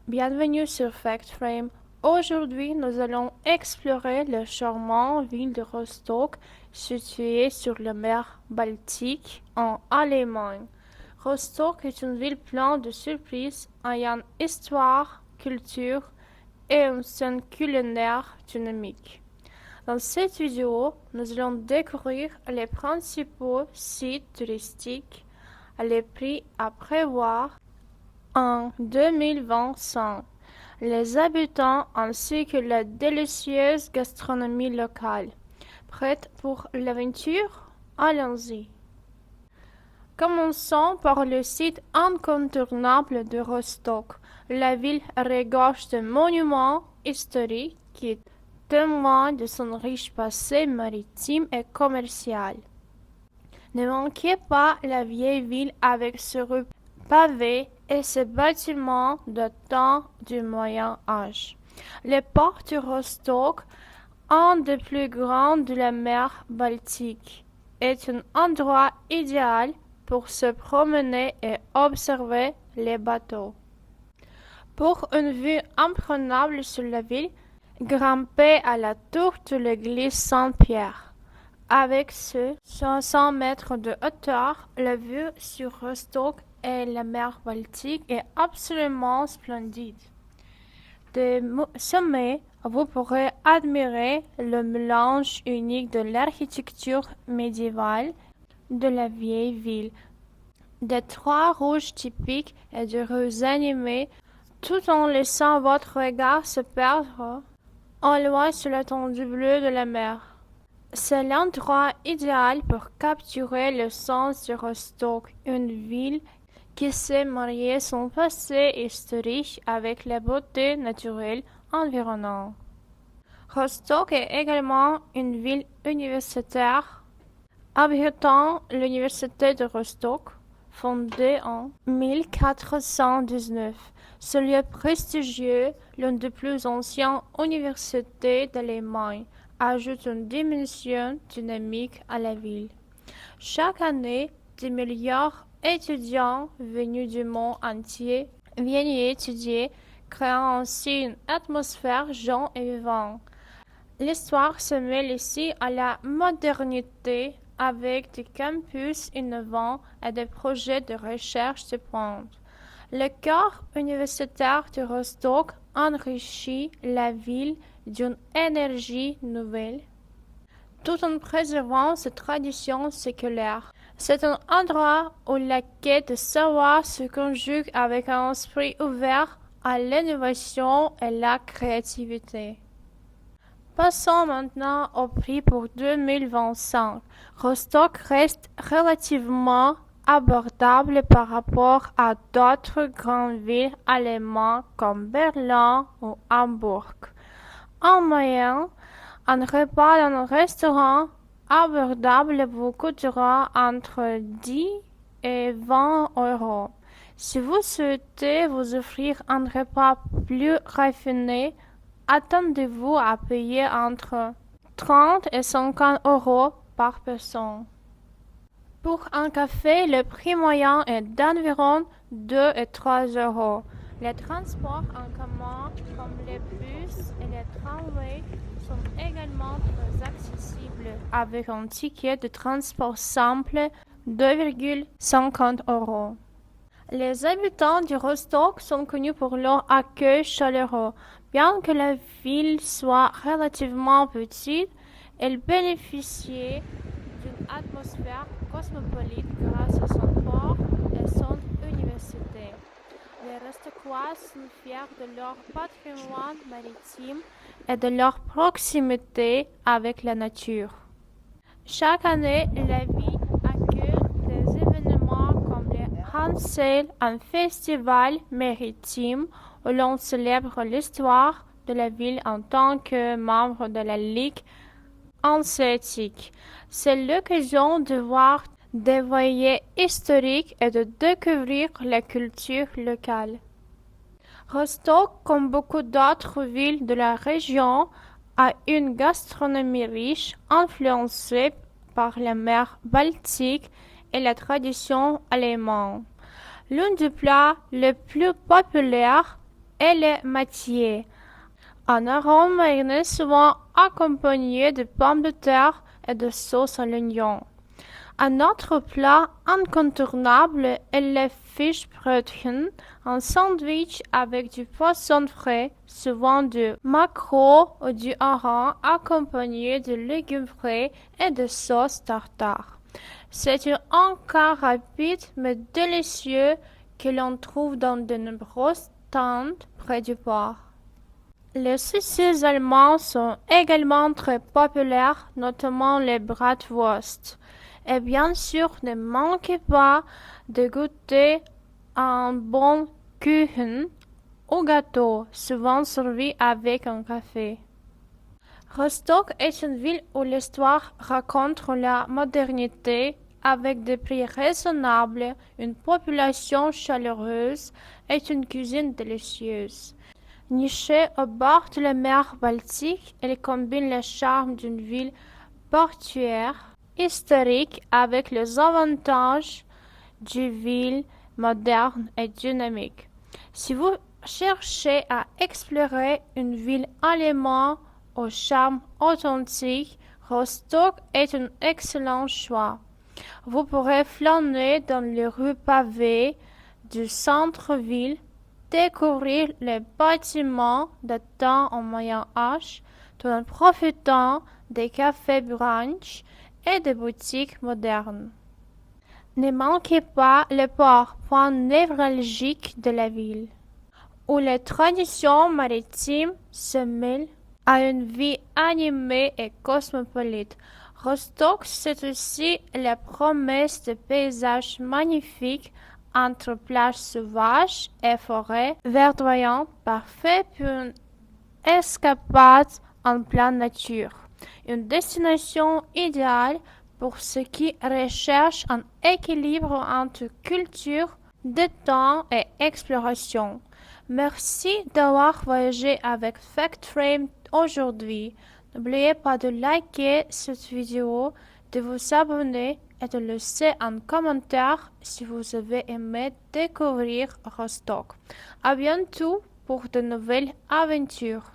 Bienvenue sur FactFrame. Aujourd'hui, nous allons explorer la charmante ville de Rostock, située sur la mer Baltique, en Allemagne. Rostock est une ville pleine de surprises, ayant histoire, culture et une scène culinaire dynamique. Dans cette vidéo, nous allons découvrir les principaux sites touristiques, les prix à prévoir en 2025, les habitants ainsi que la délicieuse gastronomie locale. Prête pour l'aventure? Allons-y. Commençons par le site incontournable de Rostock. La ville regorge de monuments historiques qui témoignent de son riche passé maritime et commercial. Ne manquez pas la vieille ville avec ses rues pavées et ses bâtiments datant du Moyen Âge. Le port de Rostock, un des plus grands de la mer Baltique, est un endroit idéal pour se promener et observer les bateaux. Pour une vue imprenable sur la ville, grimpez à la tour de l'église Saint-Pierre. Avec ses 500 mètres de hauteur, la vue sur Rostock et la mer Baltique est absolument splendide. Des sommets, vous pourrez admirer le mélange unique de l'architecture médiévale de la vieille ville, des toits rouges typiques et de rues animées, tout en laissant votre regard se perdre en loin sur l'étendue bleue de la mer. C'est l'endroit idéal pour capturer le sens de Rostock, une ville qui sait marier son passé historique avec la beauté naturelle environnante. Rostock est également une ville universitaire, abritant l'université de Rostock, fondée en 1419. Ce lieu prestigieux, l'une des plus anciennes universités d'Allemagne, ajoute une dimension dynamique à la ville. Chaque année, des milliards d'étudiants venus du monde entier viennent y étudier, créant ainsi une atmosphère jeune et vivante. L'histoire se mêle ici à la modernité avec des campus innovants et des projets de recherche de pointe. Le cœur universitaire de Rostock enrichit la ville d'une énergie nouvelle, tout en préservant ses traditions séculaires. C'est un endroit où la quête de savoir se conjugue avec un esprit ouvert à l'innovation et la créativité. Passons maintenant au prix pour 2025. Rostock reste relativement abordable par rapport à d'autres grandes villes allemandes comme Berlin ou Hambourg. En moyenne, un repas dans un restaurant abordable vous coûtera entre 10 et 20 euros. Si vous souhaitez vous offrir un repas plus raffiné, attendez-vous à payer entre 30 et 50 euros par personne. Pour un café, le prix moyen est d'environ 2 et 3 euros. Les transports en commun, comme les bus et les tramways, sont également très accessibles avec un ticket de transport simple de 2,50 euros. Les habitants de Rostock sont connus pour leur accueil chaleureux. Bien que la ville soit relativement petite, elle bénéficie d'une atmosphère cosmopolite grâce à son port et son université. Les Rostockois sont fiers de leur patrimoine maritime et de leur proximité avec la nature. Chaque année, la ville accueille des événements comme le Hansel, un festival maritime où l'on célèbre l'histoire de la ville en tant que membre de la Ligue hanséatique. C'est l'occasion de voir des voiliers historiques et de découvrir la culture locale. Rostock, comme beaucoup d'autres villes de la région, a une gastronomie riche, influencée par la mer Baltique et la tradition allemande. L'un des plats les plus populaires et les mâtiers. Un arôme mariner souvent accompagné de pommes de terre et de sauce à l'oignon. Un autre plat incontournable est le Fischbrötchen, un sandwich avec du poisson frais, souvent du maquereau ou du hareng, accompagné de légumes frais et de sauce tartare. C'est un encas rapide mais délicieux que l'on trouve dans de nombreuses tentes près du port. Les saucisses allemandes sont également très populaires, notamment les bratwurst. Et bien sûr, ne manquez pas de goûter un bon Kuchen au gâteau, souvent servi avec un café. Rostock est une ville où l'histoire raconte la modernité avec des prix raisonnables, une population chaleureuse et une cuisine délicieuse. Nichée au bord de la mer Baltique, elle combine le charme d'une ville portuaire historique avec les avantages d'une ville moderne et dynamique. Si vous cherchez à explorer une ville allemande au charme authentique, Rostock est un excellent choix. Vous pourrez flâner dans les rues pavées du centre-ville, découvrir les bâtiments datant au Moyen Âge, tout en profitant des cafés brunch et des boutiques modernes. Ne manquez pas le port, point névralgique de la ville, où les traditions maritimes se mêlent à une vie animée et cosmopolite. Rostock, c'est aussi la promesse de paysages magnifiques entre plages sauvages et forêts verdoyantes, parfait pour une escapade en pleine nature. Une destination idéale pour ceux qui recherchent un équilibre entre culture, détente et exploration. Merci d'avoir voyagé avec FactFrame aujourd'hui. N'oubliez pas de liker cette vidéo, de vous abonner et de laisser un commentaire si vous avez aimé découvrir Rostock. À bientôt pour de nouvelles aventures.